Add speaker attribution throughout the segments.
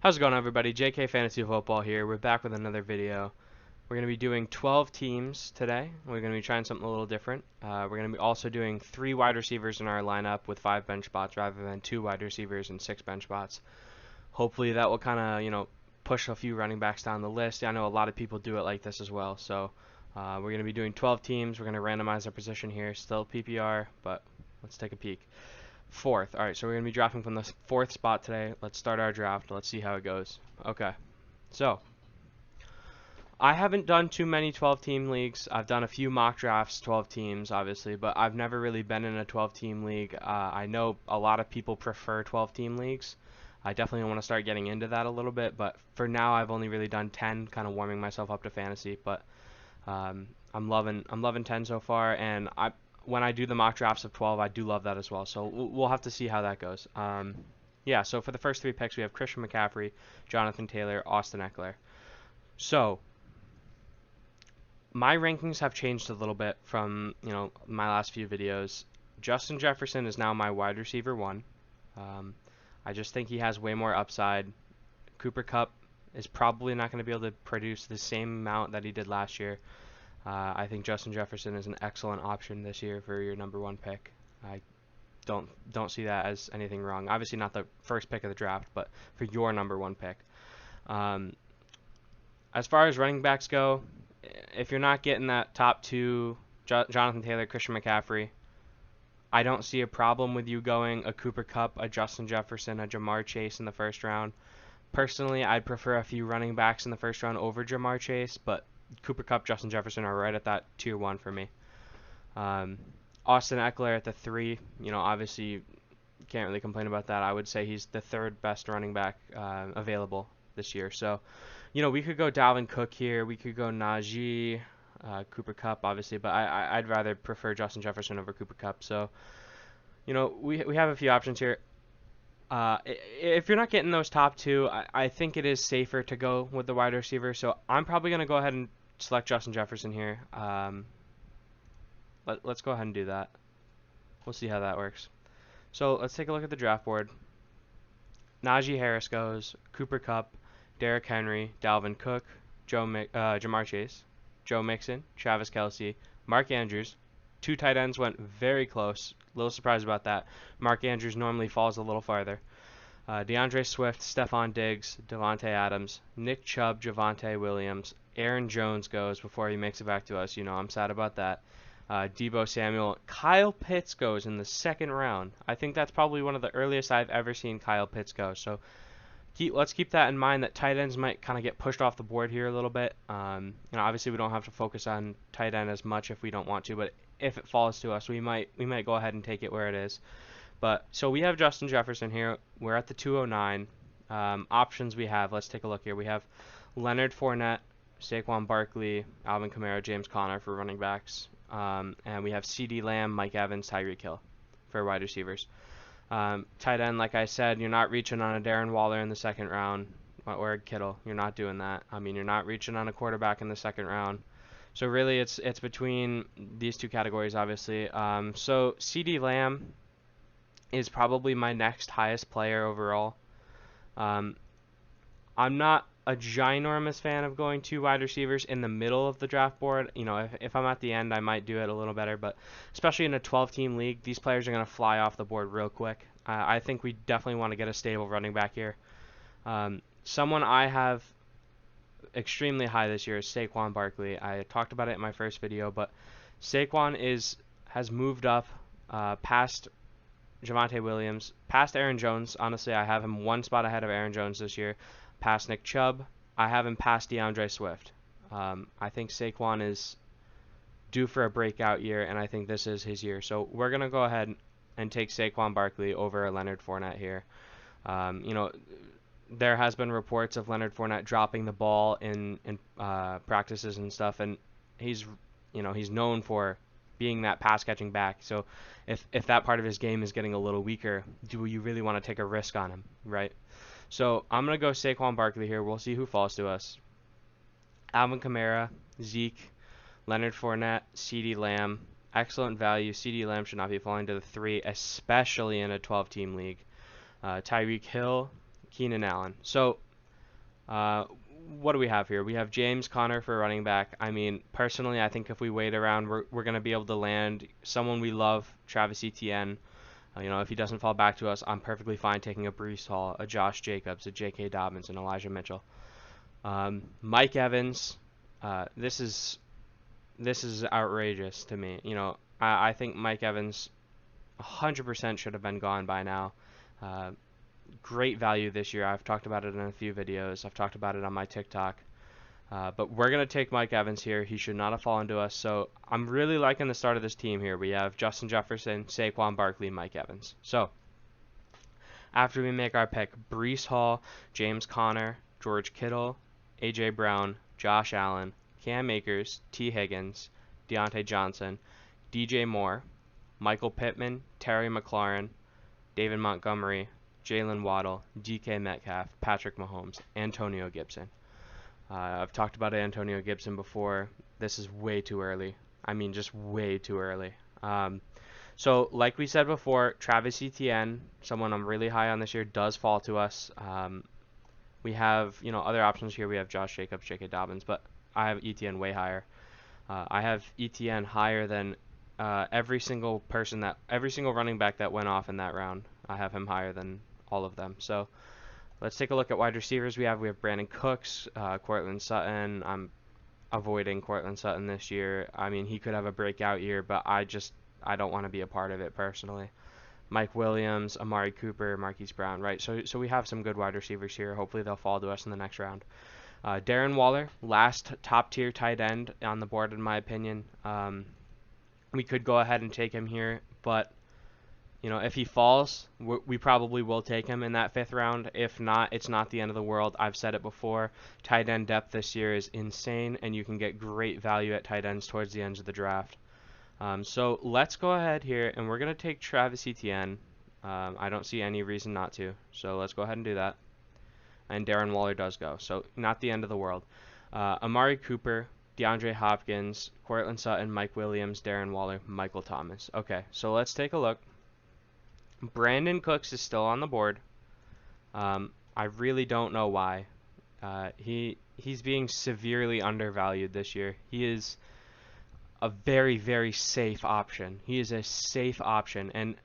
Speaker 1: How's it going, everybody? JK Fantasy Football here. We're back with another video. We're going to be doing 12 teams today. We're going to be trying something a little different. We're going to be also doing 3 wide receivers in our lineup with 5 bench spots rather than 2 wide receivers and 6 bench spots. Hopefully that will kind of, push a few running backs down the list. I know a lot of people do it like this as well. So we're going to be doing 12 teams. We're going to randomize our position here. Still PPR, but let's take a peek. Fourth. All right, so we're going to be drafting from the 4th spot today. Let's start our draft. Let's see how it goes. Okay, so I haven't done too many 12-team leagues. I've done a few mock drafts, 12 teams, obviously, but I've never really been in a 12-team league. I know a lot of people prefer 12-team leagues. I definitely want to start getting into that a little bit, but for now, I've only really done 10, kind of warming myself up to fantasy. But I'm loving 10 so far, and when I do the mock drafts of 12, I do love that as well. So we'll have to see how that goes. Yeah, so for the first 3 picks, we have Christian McCaffrey, Jonathan Taylor, Austin Eckler. So my rankings have changed a little bit from, my last few videos. Justin Jefferson is now my wide receiver 1. I just think he has way more upside. Cooper Kupp is probably not going to be able to produce the same amount that he did last year. I think Justin Jefferson is an excellent option this year for your number 1 pick. I don't see that as anything wrong. Obviously not the first pick of the draft, but for your number 1 pick. As far as running backs go, if you're not getting that top 2, Jonathan Taylor, Christian McCaffrey, I don't see a problem with you going a Cooper Kupp, a Justin Jefferson, a Jamar Chase in the first round. Personally, I'd prefer a few running backs in the first round over Jamar Chase, but Cooper Kupp, Justin Jefferson are right at that tier 1 for me. Austin Eckler at the 3, obviously you can't really complain about that. I would say he's the 3rd best running back available this year. So, we could go Dalvin Cook here. We could go Najee, Cooper Kupp, obviously, but I'd rather prefer Justin Jefferson over Cooper Kupp. So, we have a few options here. If you're not getting those top 2, I think it is safer to go with the wide receiver. So I'm probably going to go ahead and select Justin Jefferson here. Let's go ahead and do that. We'll see how that works. So let's take a look at the draft board. Najee Harris goes, Cooper Kupp, Derrick Henry, Dalvin Cook, Jamar Chase, Joe Mixon, Travis Kelce, Mark Andrews. 2 tight ends went very close. A little surprised about that. Mark Andrews normally falls a little farther. DeAndre Swift, Stephon Diggs, Devontae Adams, Nick Chubb, Javonte Williams, Aaron Jones goes before he makes it back to us. I'm sad about that. Deebo Samuel. Kyle Pitts goes in the 2nd round. I think that's probably one of the earliest I've ever seen Kyle Pitts go. So let's keep that in mind, that tight ends might kind of get pushed off the board here a little bit. Obviously we don't have to focus on tight end as much if we don't want to, but if it falls to us, we might go ahead and take it where it is. But so we have Justin Jefferson here. We're at the 209. Options we have. Let's take a look here. We have Leonard Fournette, Saquon Barkley, Alvin Kamara, James Conner for running backs, and we have CeeDee Lamb, Mike Evans, Tyreek Hill for wide receivers. Tight end, like I said, you're not reaching on a Darren Waller in the 2nd round or a Kittle. You're not doing that. You're not reaching on a quarterback in the 2nd round. So really, it's between these 2 categories, obviously. So CeeDee Lamb is probably my next highest player overall. I'm not a ginormous fan of going 2 wide receivers in the middle of the draft board. If I'm at the end, I might do it a little better. But especially in a 12-team league, these players are going to fly off the board real quick. I think we definitely want to get a stable running back here. Someone I have extremely high this year is Saquon Barkley. I talked about it in my first video, but Saquon has moved up past Javonte Williams, past Aaron Jones. Honestly, I have him 1 spot ahead of Aaron Jones this year. Past Nick Chubb. I have him past DeAndre Swift. I think Saquon is due for a breakout year, and I think this is his year. So we're going to go ahead and take Saquon Barkley over Leonard Fournette here. There has been reports of Leonard Fournette dropping the ball in practices and stuff, and he's known for being that pass catching back. So if that part of his game is getting a little weaker, do you really want to take a risk on him, right? So I'm going to go Saquon Barkley here. We'll see who falls to us. Alvin Kamara, Zeke, Leonard Fournette, CeeDee Lamb. Excellent value. CeeDee Lamb should not be falling to the 3, especially in a 12-team league. Tyreek Hill, Keenan Allen. So Uh, what do we have here? We have James Conner for running back. I mean, personally, I think if we wait around, we're going to be able to land someone we love, Travis Etienne. If he doesn't fall back to us, I'm perfectly fine taking a Breece Hall, a Josh Jacobs, a J.K. Dobbins, and Elijah Mitchell. Mike Evans, this is outrageous to me. I think Mike Evans 100% should have been gone by now. Uh, Great value this year. I've talked about it in a few videos. I've talked about it on my TikTok. But we're going to take Mike Evans here. He should not have fallen to us. So I'm really liking the start of this team here. We have Justin Jefferson, Saquon Barkley, Mike Evans. So after we make our pick, Breece Hall, James Conner, George Kittle, A.J. Brown, Josh Allen, Cam Akers, T. Higgins, Deontay Johnson, DJ Moore, Michael Pittman, Terry McLaurin, David Montgomery, Jalen Waddle, DK Metcalf, Patrick Mahomes, Antonio Gibson. I've talked about Antonio Gibson before. This is way too early. I mean, just way too early. So, like we said before, Travis Etienne, someone I'm really high on this year, does fall to us. We have, other options here. We have Josh Jacobs, J.K. Dobbins, but I have Etienne way higher. I have Etienne higher than every single running back that went off in that round. I have him higher than all of them. So let's take a look at wide receivers. We have Brandon Cooks, Courtland Sutton. I'm avoiding Courtland Sutton this year. I mean, he could have a breakout year, but I don't want to be a part of it personally. Mike Williams, Amari Cooper, Marquise Brown, right? So we have some good wide receivers here. Hopefully they'll fall to us in the next round. Darren Waller, last top tier tight end on the board in my opinion. We could go ahead and take him here, but if he falls, we probably will take him in that 5th round. If not, it's not the end of the world. I've said it before. Tight end depth this year is insane, and you can get great value at tight ends towards the end of the draft. So let's go ahead here, and we're going to take Travis Etienne. I don't see any reason not to, so let's go ahead and do that. And Darren Waller does go, so not the end of the world. Amari Cooper, DeAndre Hopkins, Courtland Sutton, Mike Williams, Darren Waller, Michael Thomas. Okay, so let's take a look. Brandon Cooks is still on the board. I really don't know why. He's being severely undervalued this year. He is a very, very safe option. He is a safe option, and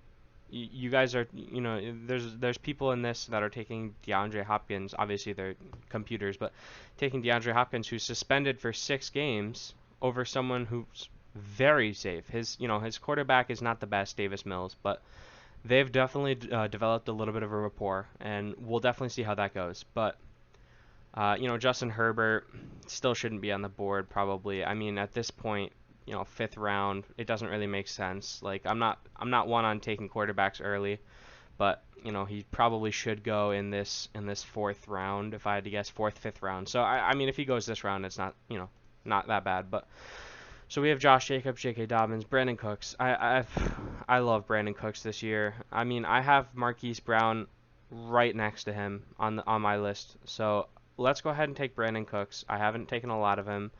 Speaker 1: you guys are, there's people in this that are taking DeAndre Hopkins. Obviously, they're computers, but taking DeAndre Hopkins, who's suspended for 6 games, over someone who's very safe. His quarterback is not the best, Davis Mills, but they've definitely developed a little bit of a rapport, and we'll definitely see how that goes. But Justin Herbert still shouldn't be on the board probably. I mean, at this point, 5th round, it doesn't really make sense. Like, I'm not one on taking quarterbacks early, but he probably should go in this 4th round if I had to guess, 4th, 5th round. So I mean, if he goes this round, it's not not that bad. But so we have Josh Jacobs, J.K. Dobbins, Brandon Cooks. I love Brandon Cooks this year. I mean, I have Marquise Brown right next to him on my list. So let's go ahead and take Brandon Cooks. I haven't taken a lot of him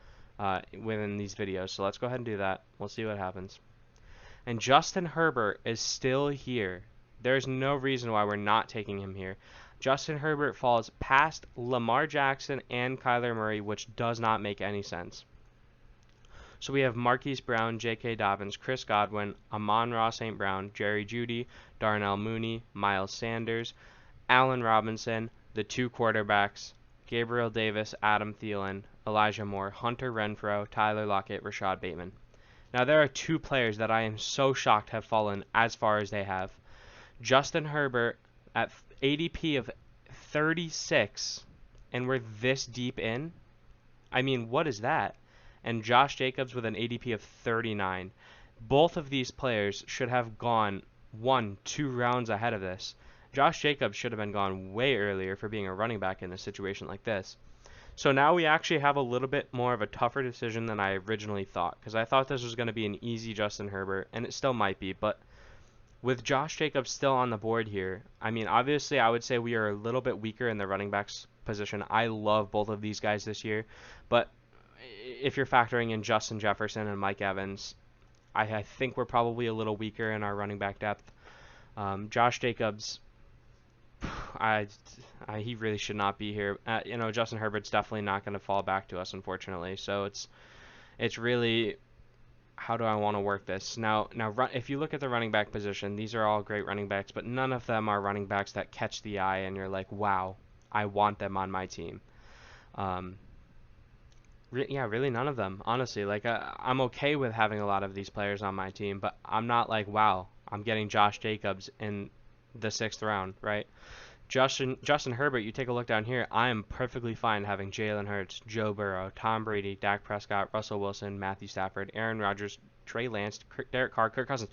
Speaker 1: within these videos, so let's go ahead and do that. We'll see what happens. And Justin Herbert is still here. There's no reason why we're not taking him here. Justin Herbert falls past Lamar Jackson and Kyler Murray, which does not make any sense. So we have Marquise Brown, J.K. Dobbins, Chris Godwin, Amon-Ra St. Brown, Jerry Jeudy, Darnell Mooney, Miles Sanders, Allen Robinson, the 2 quarterbacks, Gabriel Davis, Adam Thielen, Elijah Moore, Hunter Renfrow, Tyler Lockett, Rashad Bateman. Now there are 2 players that I am so shocked have fallen as far as they have. Justin Herbert at ADP of 36, and we're this deep in? I mean, what is that? And Josh Jacobs with an ADP of 39. Both of these players should have gone 1-2 rounds ahead of this. Josh Jacobs should have been gone way earlier for being a running back in a situation like this. So now we actually have a little bit more of a tougher decision than I originally thought, because I thought this was going to be an easy Justin Herbert, and it still might be, but with Josh Jacobs still on the board here, I mean, obviously I would say we are a little bit weaker in the running backs position. I love both of these guys this year, but if you're factoring in Justin Jefferson and Mike Evans, I think we're probably a little weaker in our running back depth. Josh Jacobs, I, he really should not be here. You know, Justin Herbert's definitely not going to fall back to us, unfortunately. So it's really, how do I want to work this? Now, if you look at the running back position, these are all great running backs, but none of them are running backs that catch the eye and you're like, wow, I want them on my team. Yeah, really none of them, honestly. Like, I'm okay with having a lot of these players on my team, but I'm not like, wow, I'm getting Josh Jacobs in the 6th round, right? Justin Herbert, you take a look down here, I am perfectly fine having Jalen Hurts, Joe Burrow, Tom Brady, Dak Prescott, Russell Wilson, Matthew Stafford, Aaron Rodgers, Trey Lance, Derek Carr, Kirk Cousins.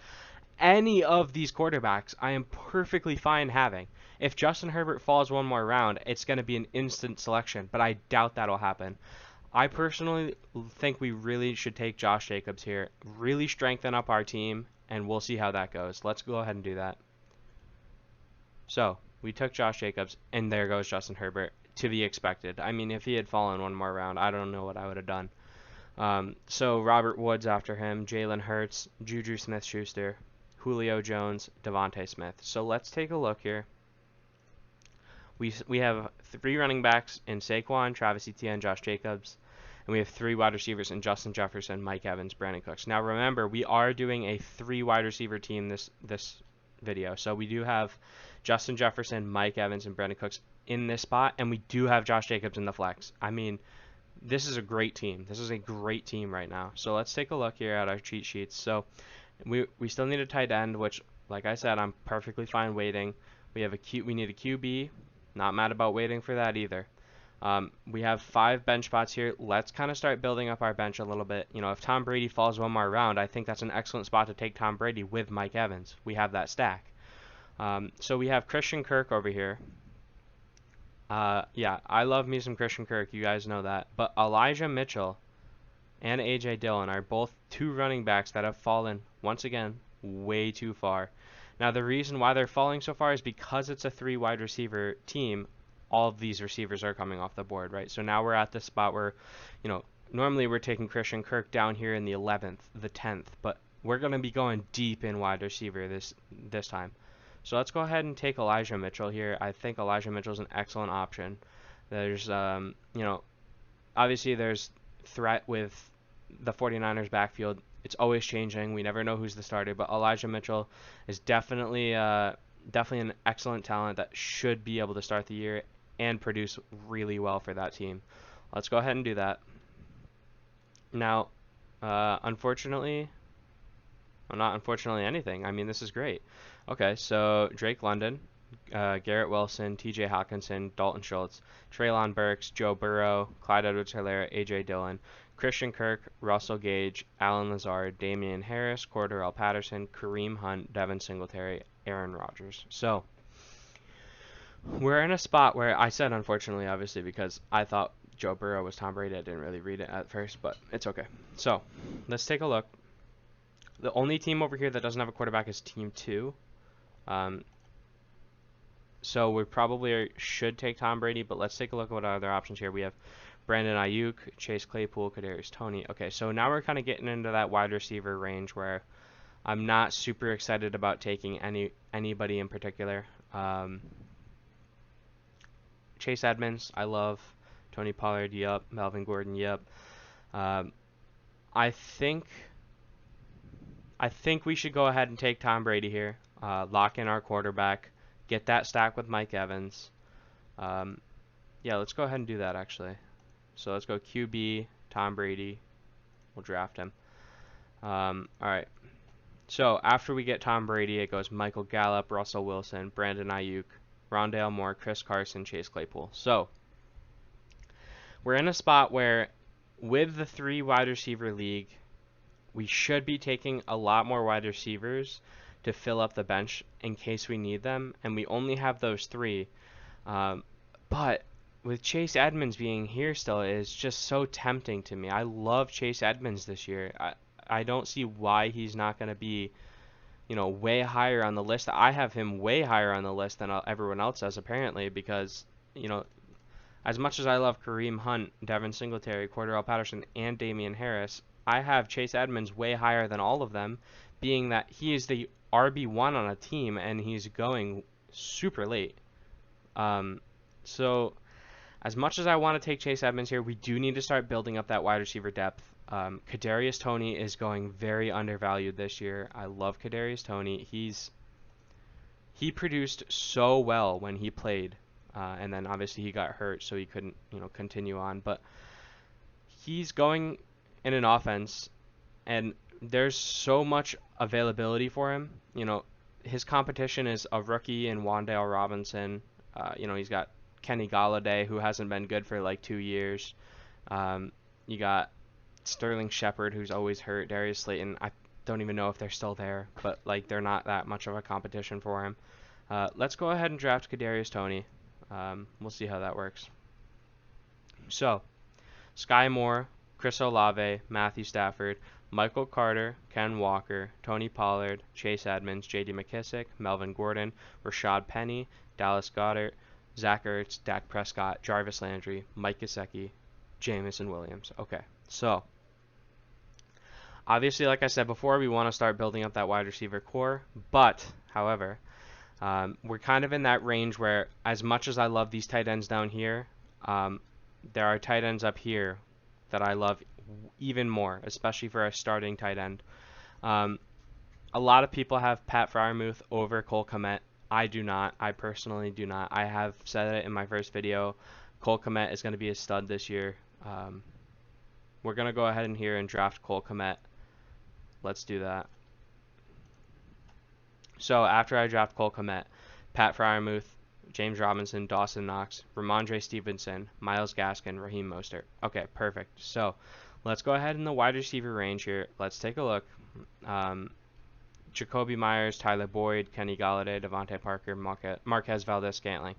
Speaker 1: Any of these quarterbacks, I am perfectly fine having. If Justin Herbert falls one more round, it's going to be an instant selection, but I doubt that'll happen. I personally think we really should take Josh Jacobs here, really strengthen up our team, and we'll see how that goes. Let's go ahead and do that. So, we took Josh Jacobs, and there goes Justin Herbert, to be expected. I mean, if he had fallen one more round, I don't know what I would have done. So, Robert Woods after him, Jalen Hurts, Juju Smith-Schuster, Julio Jones, Devontae Smith. So, let's take a look here. We have 3 running backs in Saquon, Travis Etienne, Josh Jacobs. And we have 3 wide receivers in Justin Jefferson, Mike Evans, Brandon Cooks. Now remember, we are doing a 3 wide receiver team this video. So we do have Justin Jefferson, Mike Evans, and Brandon Cooks in this spot, and we do have Josh Jacobs in the flex. I mean, this is a great team. This is a great team right now. So let's take a look here at our cheat sheets. So we still need a tight end, which, like I said, I'm perfectly fine waiting. We need a QB. Not mad about waiting for that either. We have 5 bench spots here. Let's kind of start building up our bench a little bit. You know, if Tom Brady falls one more round, I think that's an excellent spot to take Tom Brady with Mike Evans. We have that stack. So we have Christian Kirk over here. Yeah, I love me some Christian Kirk. You guys know that. But Elijah Mitchell and A.J. Dillon are both 2 running backs that have fallen, once again, way too far. Now, the reason why they're falling so far is because it's a 3 wide receiver team. All of these receivers are coming off the board, right? So now we're at the spot where, you know, normally we're taking Christian Kirk down here in the 11th, the 10th, but we're going to be going deep in wide receiver this time. So let's go ahead and take Elijah Mitchell here. I think Elijah Mitchell is an excellent option. There's, you know, obviously there's threat with the 49ers backfield. It's always changing. We never know who's the starter, but Elijah Mitchell is definitely an excellent talent that should be able to start the year and produce really well for that team. Let's go ahead and do that. Now, unfortunately, well, not unfortunately anything. I mean, this is great. Okay, so Drake London, Garrett Wilson, TJ Hawkinson, Dalton Schultz, Treylon Burks, Joe Burrow, Clyde Edwards-Helaire, A.J. Dillon, Christian Kirk, Russell Gage, Alan Lazard, Damian Harris, Cordarrelle Patterson, Kareem Hunt, Devin Singletary, Aaron Rodgers. So we're in a spot where I said unfortunately, obviously, because I thought Joe Burrow was Tom Brady. I didn't really read it at first, but it's okay. So let's take a look. The only team over here that doesn't have a quarterback is Team 2. So we probably should take Tom Brady, but let's take a look at what other options here. We have Brandon Ayuk, Chase Claypool, Kadarius Toney. Okay, so now we're kind of getting into that wide receiver range where I'm not super excited about taking anybody in particular. Chase Edmonds, I love. Tony Pollard, yup. Melvin Gordon, yup. I think we should go ahead and take Tom Brady here. Lock in our quarterback. Get that stack with Mike Evans. Yeah, let's go ahead and do that, actually. So let's go QB, Tom Brady. We'll draft him. All right. So after we get Tom Brady, it goes Michael Gallup, Russell Wilson, Brandon Ayuk, Rondale Moore, Chris Carson, Chase Claypool. So we're in a spot where with the 3 wide receiver league, we should be taking a lot more wide receivers to fill up the bench in case we need them, and we only have those 3. But with Chase Edmonds being here still, it's just so tempting to me. I love Chase Edmonds this year. I don't see why he's not going to be, you know, way higher on the list. I have him way higher on the list than everyone else does, apparently, because, you know, as much as I love Kareem Hunt, Devin Singletary, Cordarrelle Patterson, and Damian Harris, I have Chase Edmonds way higher than all of them, being that he is the RB1 on a team, and he's going super late. So as much as I want to take Chase Edmonds here, we do need to start building up that wide receiver depth. Kadarius Toney is going very undervalued this year. I love Kadarius Toney. He produced so well when he played, and then obviously he got hurt, so he couldn't continue on. But he's going in an offense, and there's so much availability for him. His competition is a rookie in Wan'Dale Robinson. He's got Kenny Galladay, who hasn't been good for like 2 years. You got Sterling Shepard, who's always hurt. Darius Slayton, I don't even know if they're still there, but like they're not that much of a competition for him. Let's go ahead and draft Kadarius Toney. We'll see how that works. So, Sky Moore, Chris Olave, Matthew Stafford, Michael Carter, Ken Walker, Tony Pollard, Chase Edmonds, J.D. McKissic, Melvin Gordon, Rashad Penny, Dallas Goedert, Zach Ertz, Dak Prescott, Jarvis Landry, Mike Gesicki, Jameson Williams. Okay, so obviously, like I said before, we want to start building up that wide receiver core, but, however, we're kind of in that range where, as much as I love these tight ends down here, there are tight ends up here that I love even more, especially for a starting tight end. A lot of people have Pat Freiermuth over Cole Kmet. I do not. I personally do not. I have said it in my first video. Cole Kmet is going to be a stud this year. We're going to go ahead and here and draft Cole Kmet. Let's do that. So after I draft Cole Kmet, Pat Freiermuth, James Robinson, Dawson Knox, Ramondre Stevenson, Myles Gaskin, Raheem Mostert. Okay, perfect. So let's go ahead in the wide receiver range here. Let's take a look. Jacoby Myers, Tyler Boyd, Kenny Galladay, Devontae Parker, Marquez Valdes-Scantling.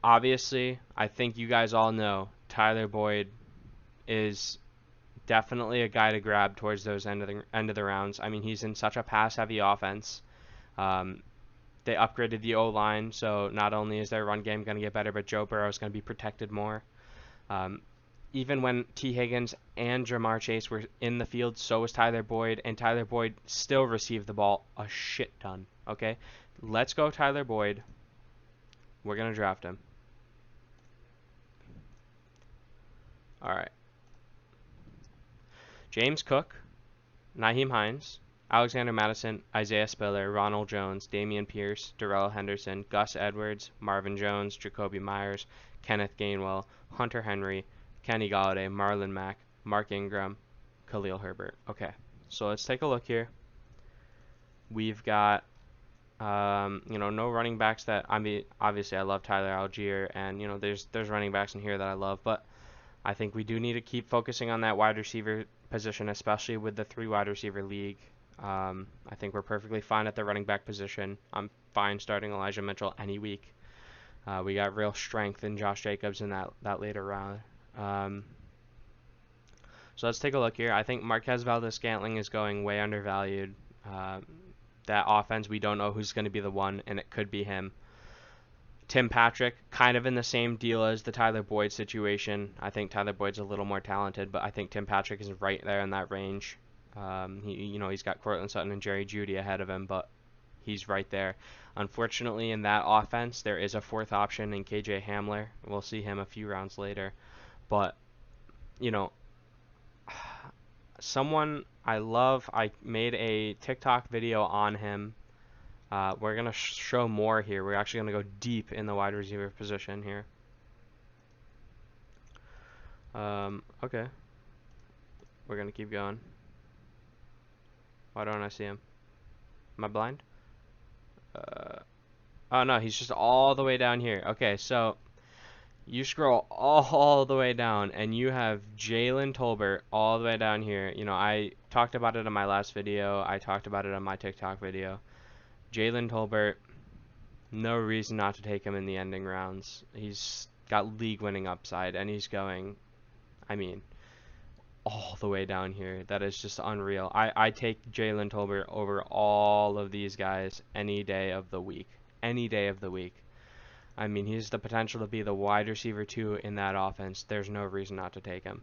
Speaker 1: Obviously, I think you guys all know Tyler Boyd is definitely a guy to grab towards those end of the rounds. I mean, he's in such a pass-heavy offense. They upgraded the O-line, so not only is their run game going to get better, but Joe Burrow is going to be protected more. Even when T. Higgins and Jamar Chase were in the field, so was Tyler Boyd, and Tyler Boyd still received the ball a shit ton. Okay, let's go Tyler Boyd. We're going to draft him. All right. James Cook, Nyheim Hines, Alexander Mattison, Isaiah Spiller, Ronald Jones, Damian Pierce, Darrell Henderson, Gus Edwards, Marvin Jones, Jacoby Myers, Kenneth Gainwell, Hunter Henry, Kenny Galladay, Marlon Mack, Mark Ingram, Khalil Herbert. Okay, so let's take a look here. We've got, no running backs that, I mean, obviously I love Tyler Algier, and, there's running backs in here that I love, but I think we do need to keep focusing on that wide receiver position, especially with the 3 wide receiver league. I think we're perfectly fine at the running back position. I'm fine starting Elijah Mitchell any week. We got real strength in Josh Jacobs in that later round. So let's take a look here. I think Marquez Valdes-Scantling is going way undervalued. That offense, we don't know who's going to be the one, and it could be him. Tim Patrick, kind of in the same deal as the Tyler Boyd situation. I think Tyler Boyd's a little more talented, but I think Tim Patrick is right there in that range. He's got Cortland Sutton and Jerry Jeudy ahead of him, but he's right there. Unfortunately, in that offense, there is a 4th option in KJ Hamler. We'll see him a few rounds later. But, someone I love, I made a TikTok video on him. We're going to show more here. We're actually going to go deep in the wide receiver position here. Okay. We're going to keep going. Why don't I see him? Am I blind? Oh, no, he's just all the way down here. Okay, so you scroll all the way down, and you have Jalen Tolbert all the way down here. I talked about it in my last video. I talked about it on my TikTok video. Jalen Tolbert, no reason not to take him in the ending rounds. He's got league-winning upside, and he's going, all the way down here. That is just unreal. I take Jalen Tolbert over all of these guys any day of the week. Any day of the week. He has the potential to be the wide receiver 2 in that offense. There's no reason not to take him.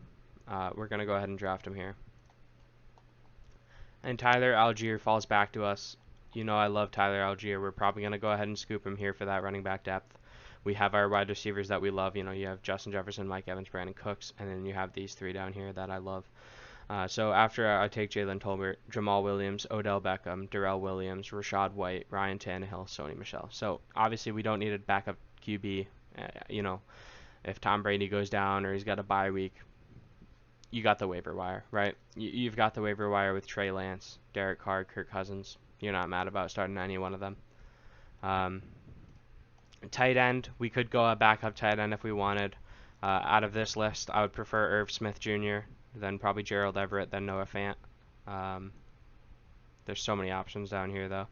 Speaker 1: We're going to go ahead and draft him here. And Tyler Algier falls back to us. you know I love Tyler Algier. We're probably going to go ahead and scoop him here for that running back depth. We have our wide receivers that we love. You know, you have Justin Jefferson, Mike Evans, Brandon Cooks, and then you have these three down here that I love. So after I take Jalen Tolbert, Jamal Williams, Odell Beckham, Darrell Williams, Rashad White, Ryan Tannehill, Sony Michel. So obviously we don't need a backup QB. You know, if Tom Brady goes down or he's got a bye week, you got the waiver wire, right? You've got the waiver wire with Trey Lance, Derek Carr, Kirk Cousins. You're not mad about starting any one of them. Tight end, we could go a backup tight end if we wanted. Out of this list, I would prefer Irv Smith Jr., then probably Gerald Everett, then Noah Fant. There's so many options down here, though.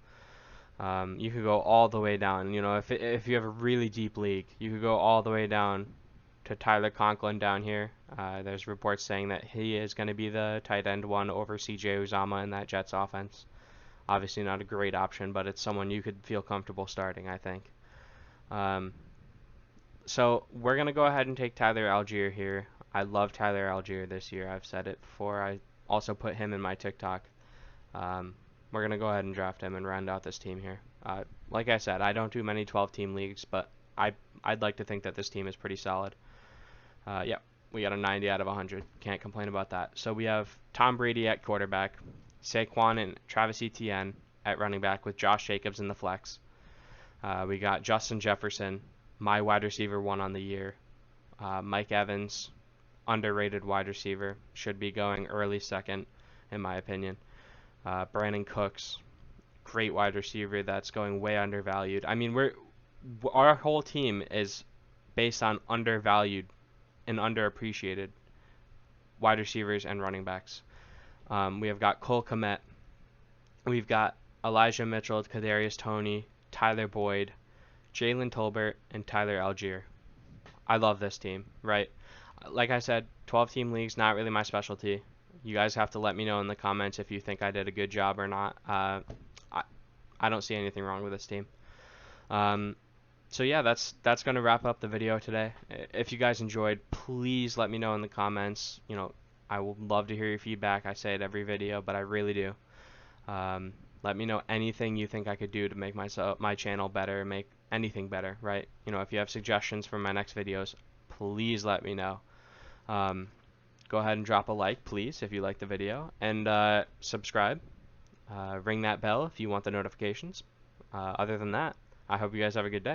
Speaker 1: You could go all the way down. You know, if you have a really deep league, you could go all the way down to Tyler Conklin down here. There's reports saying that he is going to be the tight end one over CJ Uzomah in that Jets offense. Obviously not a great option, but it's someone you could feel comfortable starting, I think. So we're going to go ahead and take Tyler Algier here. I love Tyler Algier this year. I've said it before. I also put him in my TikTok. We're going to go ahead and draft him and round out this team here. Like I said, I don't do many 12-team leagues, but I'd like to think that this team is pretty solid. Yeah, we got a 90 out of 100. Can't complain about that. So we have Tom Brady at quarterback, Saquon and Travis Etienne at running back with Josh Jacobs in the flex. We got Justin Jefferson, my wide receiver one on the year. Mike Evans, underrated wide receiver, should be going early second, in my opinion. Brandon Cooks, great wide receiver that's going way undervalued. I mean, our whole team is based on undervalued and underappreciated wide receivers and running backs. We have got Cole Kmet. We've got Elijah Mitchell, Kadarius Toney, Tyler Boyd, Jalen Tolbert, and Tyler Algier. I love this team, right? Like I said, 12-team leagues, not really my specialty. You guys have to let me know in the comments if you think I did a good job or not. I don't see anything wrong with this team. So yeah, that's going to wrap up the video today. If you guys enjoyed, please let me know in the comments. You know, I would love to hear your feedback. I say it every video, but I really do. Let me know anything you think I could do to make my channel better, make anything better, right? You know, if you have suggestions for my next videos, please let me know. Go ahead and drop a like, please, if you like the video, and subscribe. Ring that bell if you want the notifications. Other than that, I hope you guys have a good day.